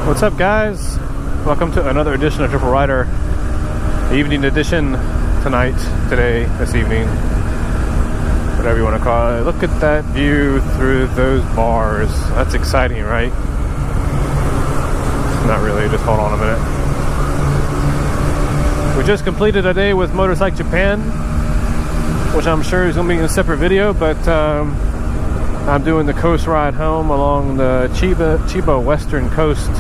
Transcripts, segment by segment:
What's up, guys? Welcome to another edition of Triple Rider, evening edition tonight, today, this evening, whatever you want to call it. Look at that view through those bars. That's exciting, right? Not really, just hold on a minute. We just completed a day with Motor Psych Japan, which I'm sure is going to be in a separate video, but I'm doing the coast ride home along the Chiba western coast,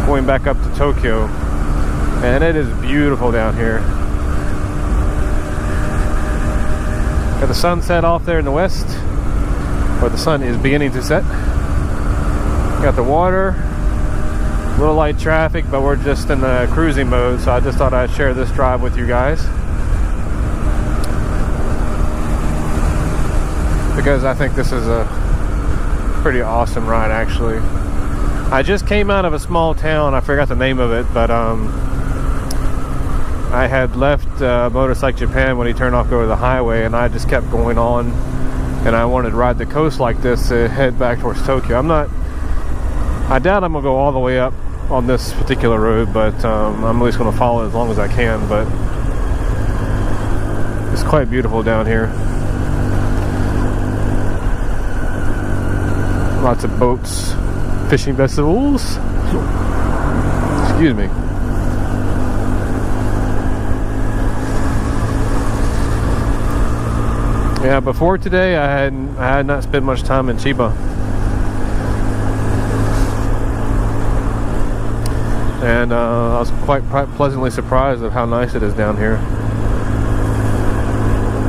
going back up to Tokyo, and it is beautiful down here. Got the sunset off there in the west, where the sun is beginning to set. Got the water, a little light traffic, but we're just in the cruising mode, so I just thought I'd share this drive with you guys, because I think this is a pretty awesome ride, actually. I just came out of a small town, I forgot the name of it, but I had left Motor Psych Japan when he turned off to go to the highway, and I just kept going on, and I wanted to ride the coast like this to head back towards Tokyo. I doubt I'm going to go all the way up on this particular road, but I'm at least going to follow it as long as I can. But it's quite beautiful down here. Lots of boats, fishing vessels. Excuse me. Yeah, before today I had not spent much time in Chiba, and I was quite pleasantly surprised at how nice it is down here.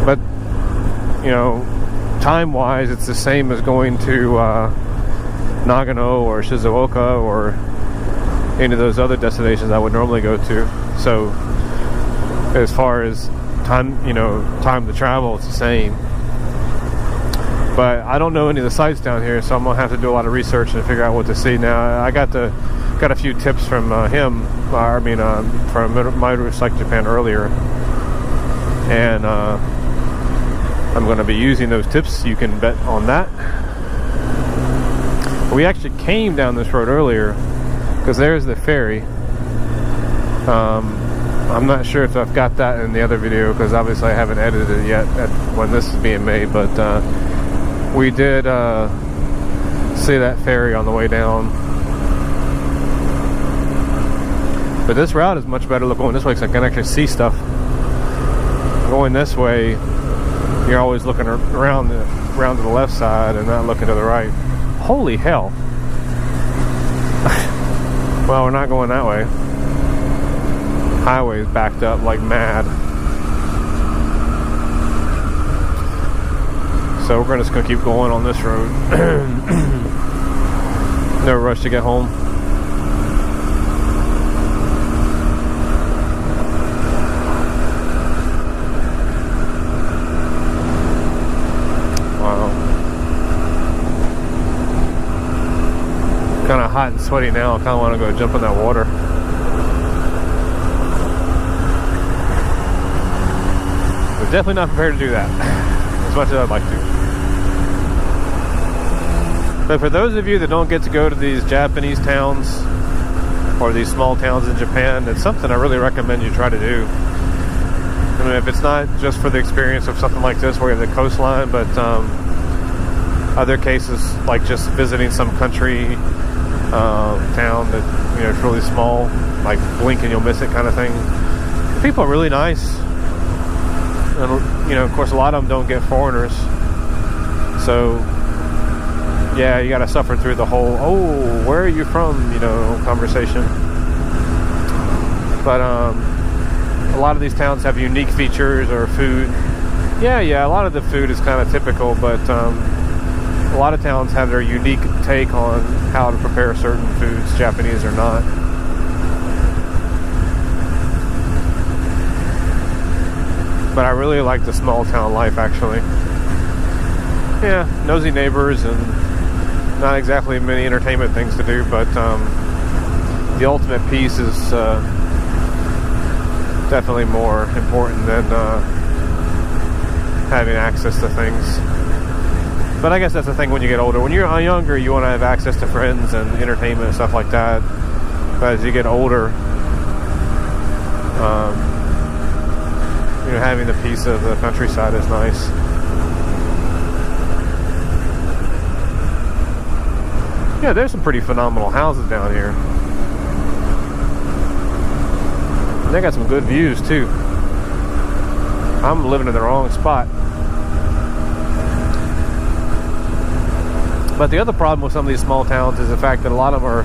But you know, time-wise, it's the same as going to Nagano or Shizuoka or any of those other destinations I would normally go to. So as far as time to travel, it's the same. But I don't know any of the sites down here, so I'm gonna have to do a lot of research and figure out what to see. Now I got a few tips from from Motor Psych Japan earlier, and I'm going to be using those tips. You can bet on that. We actually came down this road earlier because there's the ferry. I'm not sure if I've got that in the other video, because obviously I haven't edited it yet when this is being made, but we did see that ferry on the way down. But this route is much better going this way, because I can actually see stuff. Going this way, you're always looking around to the left side and not looking to the right. Holy hell. Well, we're not going that way. Highway is backed up like mad. So we're just going to keep going on this road. No rush to get home. Kind of hot and sweaty now. I kind of want to go jump in that water. But definitely not prepared to do that as much as I'd like to. But for those of you that don't get to go to these Japanese towns or these small towns in Japan, it's something I really recommend you try to do. I mean, if it's not just for the experience of something like this where you have the coastline, but other cases like just visiting some country town that it's really small, like blink and you'll miss it kind of thing. People are really nice, and of course a lot of them don't get foreigners, so yeah, you got to suffer through the whole where are you from conversation. But a lot of these towns have unique features or food. Yeah, a lot of the food is kind of typical, but a lot of towns have their unique take on how to prepare certain foods, Japanese or not. But I really like the small town life, actually. Yeah, nosy neighbors and not exactly many entertainment things to do, but the ultimate peace is definitely more important than having access to things. But I guess that's the thing when you get older. When you're younger, you want to have access to friends and entertainment and stuff like that. But as you get older, you know, having the peace of the countryside is nice. Yeah, there's some pretty phenomenal houses down here. And they got some good views too. I'm living in the wrong spot. But the other problem with some of these small towns is the fact that a lot of them are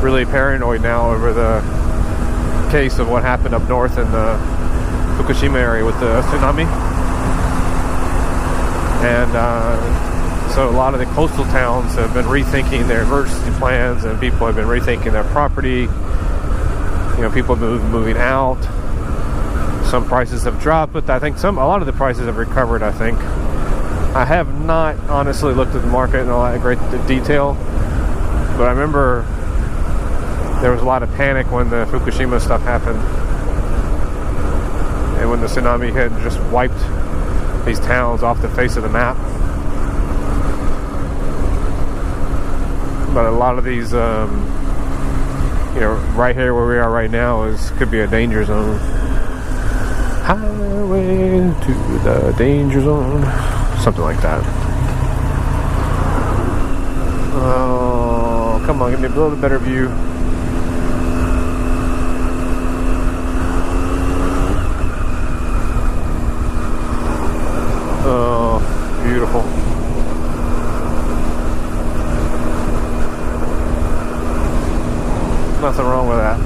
really paranoid now over the case of what happened up north in the Fukushima area with the tsunami. And so a lot of the coastal towns have been rethinking their emergency plans, and people have been rethinking their property. You know, people moving out. Some prices have dropped, but I think a lot of the prices have recovered, I think. I have not honestly looked at the market in a lot of great detail, but I remember there was a lot of panic when the Fukushima stuff happened, and when the tsunami hit and just wiped these towns off the face of the map. But a lot of these, you know, right here where we are right now could be a danger zone. Highway to the danger zone. Something like that. Oh, come on, give me a little bit better view. Oh, beautiful. Nothing wrong with that.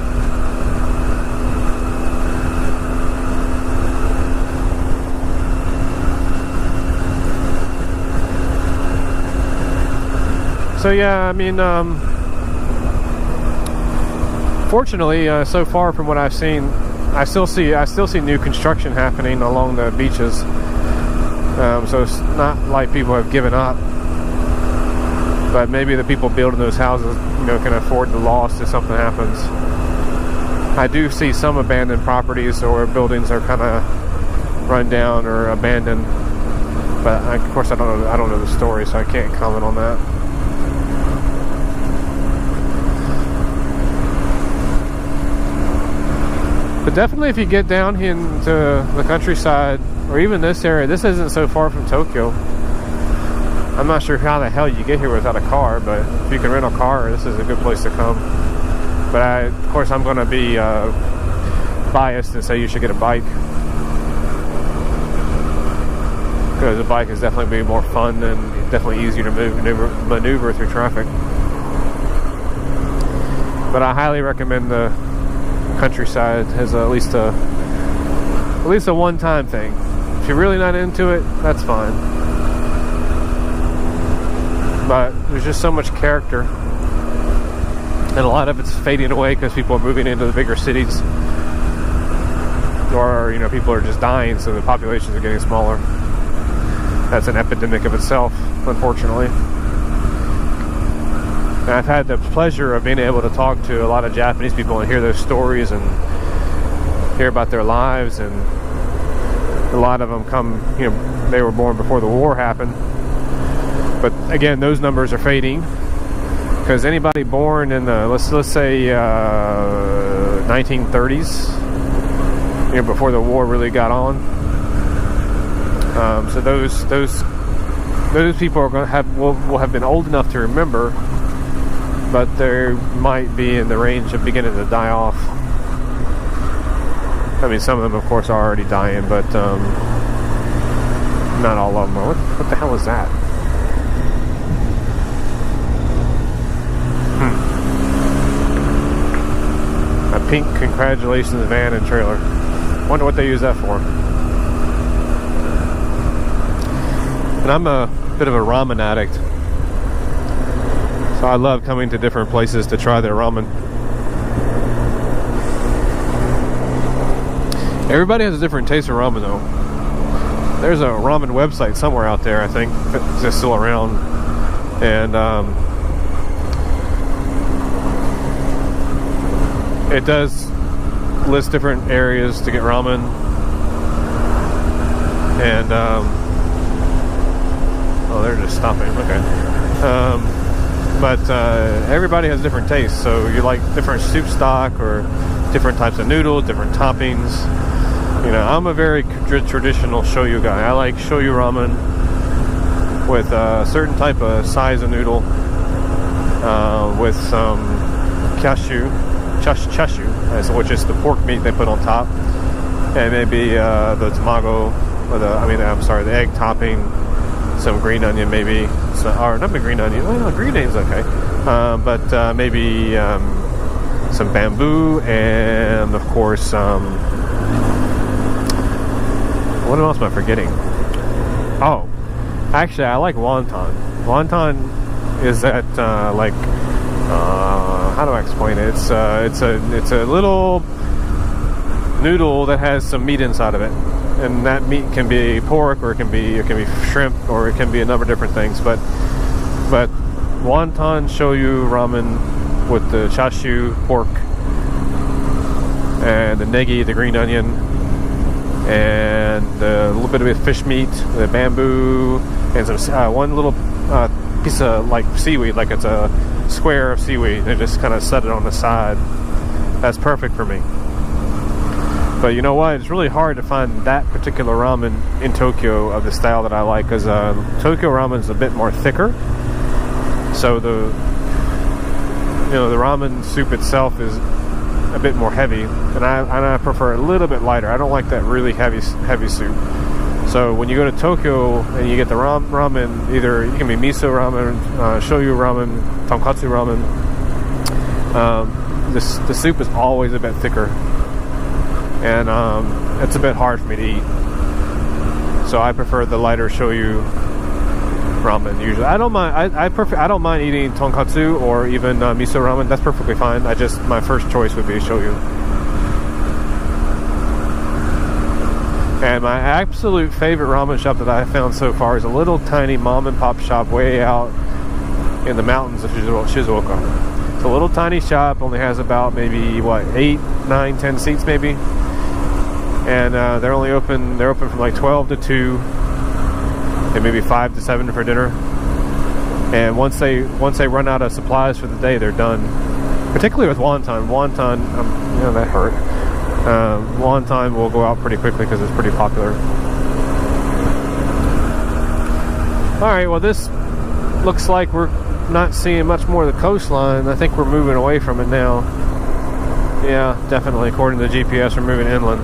So yeah, I mean, fortunately, so far from what I've seen, I still see new construction happening along the beaches. So it's not like people have given up, but maybe the people building those houses, you know, can afford the loss if something happens. I do see some abandoned properties or buildings are kind of run down or abandoned, but of course I don't know the story, so I can't comment on that. But definitely if you get down into the countryside, or even this area, this isn't so far from Tokyo. I'm not sure how the hell you get here without a car, but if you can rent a car, this is a good place to come. But of course I'm going to be biased and say you should get a bike, because a bike is definitely more fun and definitely easier to maneuver through traffic. But I highly recommend the countryside as at least a one-time thing. If you're really not into it, that's fine. But there's just so much character, and a lot of it's fading away because people are moving into the bigger cities, or you know, people are just dying, so the populations are getting smaller. That's an epidemic of itself, unfortunately. And I've had the pleasure of being able to talk to a lot of Japanese people and hear their stories and hear about their lives, and a lot of them come, you know, they were born before the war happened. But again, those numbers are fading, because anybody born in the let's say 1930s, you know, before the war really got on, so those people are going to will have been old enough to remember, but they might be in the range of beginning to die off. I mean, some of them, of course, are already dying, but not all of them are. What the hell is that? A pink congratulations van and trailer. Wonder what they use that for. And I'm a bit of a ramen addict, so I love coming to different places to try their ramen. Everybody has a different taste for ramen, though. There's a ramen website somewhere out there, I think, that's still around, and it does list different areas to get ramen, and Oh, they're just stopping. Okay. But everybody has different tastes. So you like different soup stock or different types of noodles, different toppings. You know, I'm a very traditional shoyu guy. I like shoyu ramen with a certain type of size of noodle, with some chashu, which is the pork meat they put on top, and maybe the tamago, or the egg topping, some green onion maybe, or not the green onion. Well, green onion's okay, but maybe some bamboo, and of course, what else am I forgetting? Oh, actually, I like wonton. Wonton is that how do I explain it? It's a little noodle that has some meat inside of it, and that meat can be pork, or it can be shrimp, or it can be a number of different things. But wonton shoyu ramen with the chashu pork and the negi, the green onion, and a little bit of fish meat, the bamboo, and some one little piece of like seaweed, like it's a square of seaweed. They just kind of set it on the side. That's perfect for me. But you know what? It's really hard to find that particular ramen in Tokyo of the style that I like, because Tokyo ramen is a bit more thicker. So the ramen soup itself is a bit more heavy, and I prefer a little bit lighter. I don't like that really heavy soup. So when you go to Tokyo and you get the ramen, either it can be miso ramen, shoyu ramen, tonkatsu ramen. The soup is always a bit thicker, and it's a bit hard for me to eat. So I prefer the lighter shoyu ramen usually. I don't mind. I don't mind eating tonkatsu or even miso ramen. That's perfectly fine. My first choice would be shoyu. And my absolute favorite ramen shop that I have found so far is a little tiny mom and pop shop way out in the mountains of Shizuoka. It's a little tiny shop, only has about maybe 8, 9, 10 seats maybe. And they're open from like 12 to 2. And maybe 5 to 7 for dinner. And once they run out of supplies for the day, they're done. Particularly with wonton. Wonton, that hurt. Wonton will go out pretty quickly because it's pretty popular. Alright, well, this looks like we're not seeing much more of the coastline. I think we're moving away from it now. Yeah, definitely. According to the GPS, we're moving inland.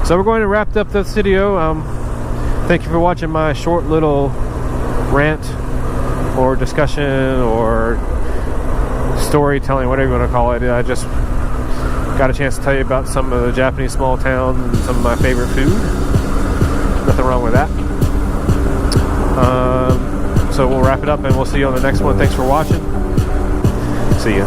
So we're going to wrap up this video. Thank you for watching my short little rant or discussion or storytelling, whatever you want to call it. I just got a chance to tell you about some of the Japanese small towns and some of my favorite food. Nothing wrong with that. So we'll wrap it up and we'll see you on the next one. Thanks for watching. See ya.